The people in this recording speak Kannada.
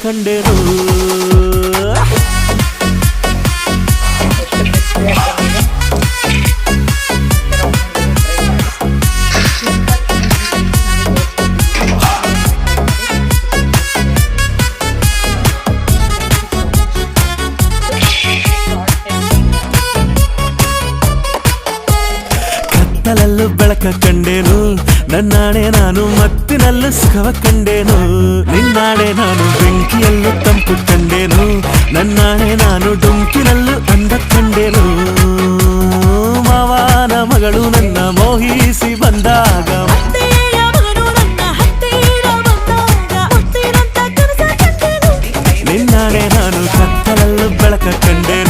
ಕಂಡೆನು ಕತ್ತಲಲ್ಲೂ ಬೆಳಕ ಕಂಡೇನು ನನ್ನಾಣೆ ನಾನು ಮತ್ತಿನಲ್ಲೂ ಸುಖವ ಕಂಡೇನು ನಿನ್ನಾಣೆ ನಾನು ಬೆಂಕಿಯಲ್ಲೂ ತಂಪು ಕಂಡೇನು ನನ್ನಾಣೆ ನಾನು ಡುಂಕಿನಲ್ಲೂ ಅಂದ ಕಂಡೇನು ಮಾವನ ಮಗಳು ನನ್ನ ಮೋಹಿಸಿ ಬಂದಾಗ ನಿನ್ನಾಣೆ ನಾನು ಕತ್ತಲಲ್ಲೂ ಬೆಳಕ ಕಂಡೇನು